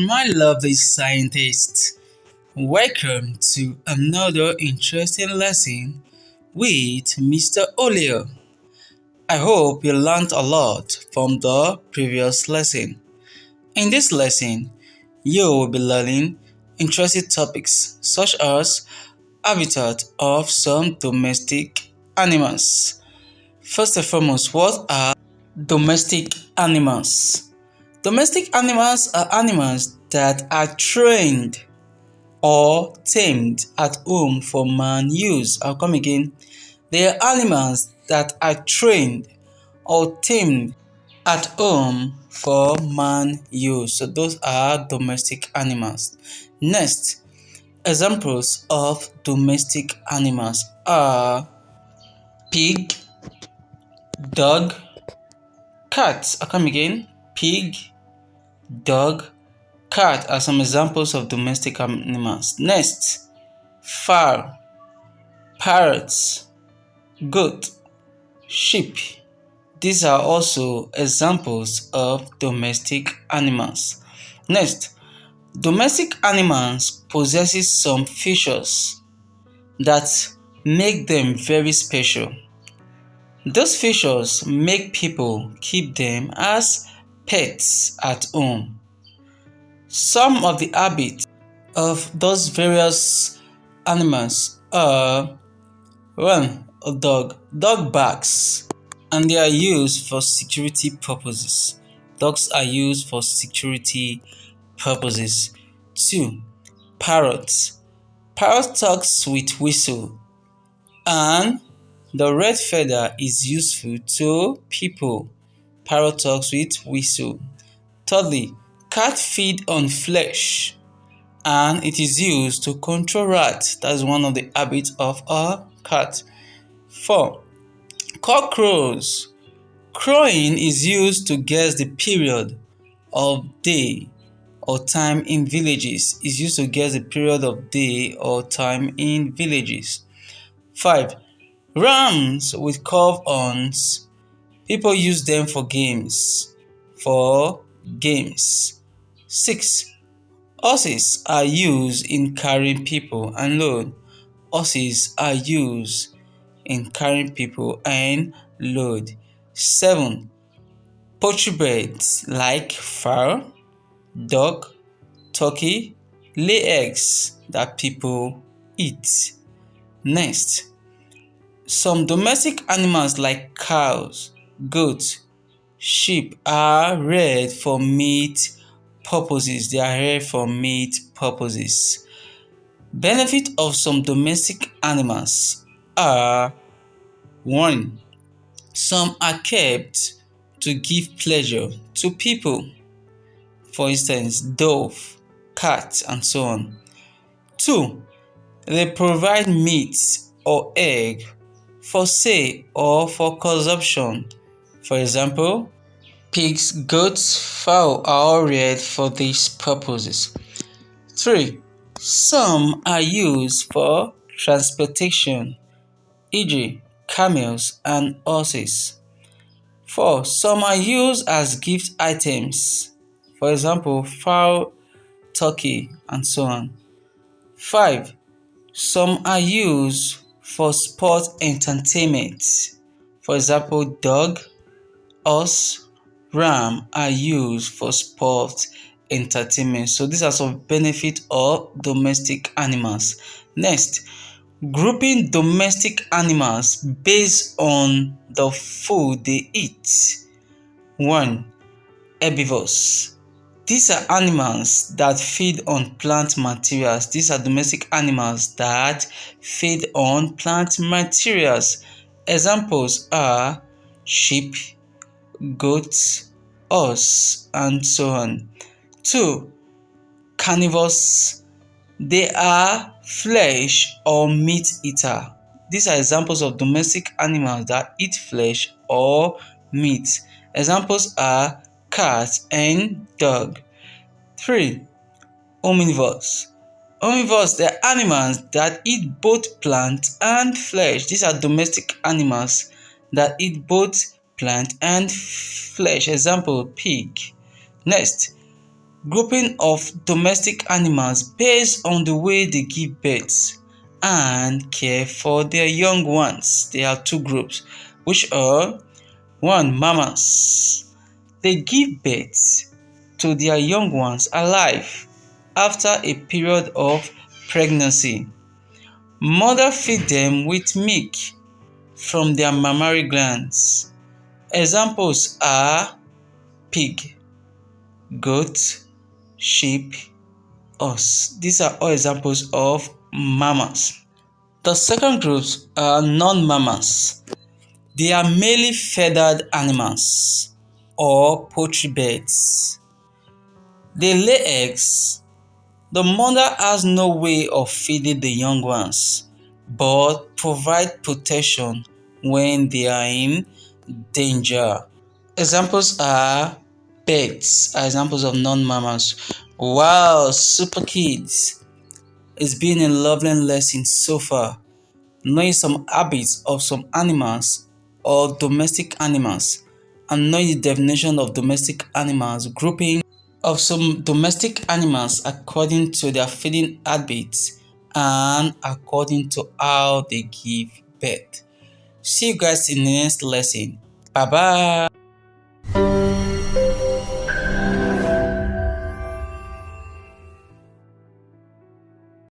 my lovely scientists. Welcome to another interesting lesson with Mr. Olio. I hope you learned a lot from the previous lesson. In this lesson, you will be learning interesting topics such as habitat of some domestic animals. First and foremost, what are domestic animals? Domestic animals are animals that are trained or tamed at home for man use. I'll come again. They are animals that are trained or tamed at home for man use. So those are domestic animals. Next, examples of domestic animals are pig, dog, cat. I'll come again. Pig, dog, cat are some examples of domestic animals. Next, fowl, parrots, goat, sheep. These are also examples of domestic animals. Next, domestic animals possesses some features that make them very special. Those features make people keep them as pets at home. Some of the habits of those various animals are: 1. A dog. Dog barks and they are used for security purposes. Dogs are used for security purposes. 2. Parrots. Parrot talks with whistle and the red feather is useful to people. Parrot talks with whistle. Thirdly, cat feed on flesh and it is used to control rats. That's one of the habits of a cat. 4. Cock crows. Crowing is used to guess the period of day or time in villages. Is used to guess the period of day or time in villages. 5. Rams with curved horns. People use them for games. 6. Horses are used in carrying people and load. Horses are used in carrying people and load. 7. Poultry birds like fowl, duck, turkey lay eggs that people eat. Next, some domestic animals like cows, goats, sheep are reared for meat purposes. They are reared for meat purposes. Benefit of some domestic animals are: 1. Some are kept to give pleasure to people. For instance, dove, cat, and so on. 2. They provide meat or egg for sale or for consumption. For example, pigs, goats, fowl are all reared for these purposes. 3. Some are used for transportation, e.g., camels and horses. 4. Some are used as gift items. For example, fowl, turkey, and so on. 5. Some are used for sport entertainment. For example, dog, horse, ram are used for sport entertainment. So these are some benefits of domestic animals. Next, grouping domestic animals based on the food they eat. 1. Herbivores. These are animals that feed on plant materials. These are domestic animals that feed on plant materials. Examples are sheep, goats, horse, and so on. 2. Carnivores. They are flesh or meat eater. These are examples of domestic animals that eat flesh or meat. Examples are cat and dog. 3. Omnivores. Omnivores, they are animals that eat both plant and flesh. These are domestic animals that eat both plant and flesh. Example, pig. Next, Grouping of domestic animals based on the way they give birth and care for their young ones. There are two groups, which are one, mamas. They give birth to their young ones alive after a period of pregnancy. Mother feed them with milk from their mammary glands. Examples are pig, goat, sheep, horse. These are all examples of mammals. The second groups are non-mammals. They are mainly feathered animals or poultry birds. They lay eggs. The mother has no way of feeding the young ones, but provide protection when they are in danger. Examples are pets, are examples of non-mammals. Wow, super kids! It's been a lovely lesson so far. Knowing some habits of some animals or domestic animals, and knowing the definition of domestic animals, grouping of some domestic animals according to their feeding habits and according to how they give birth. See you guys in the next lesson. Bye bye.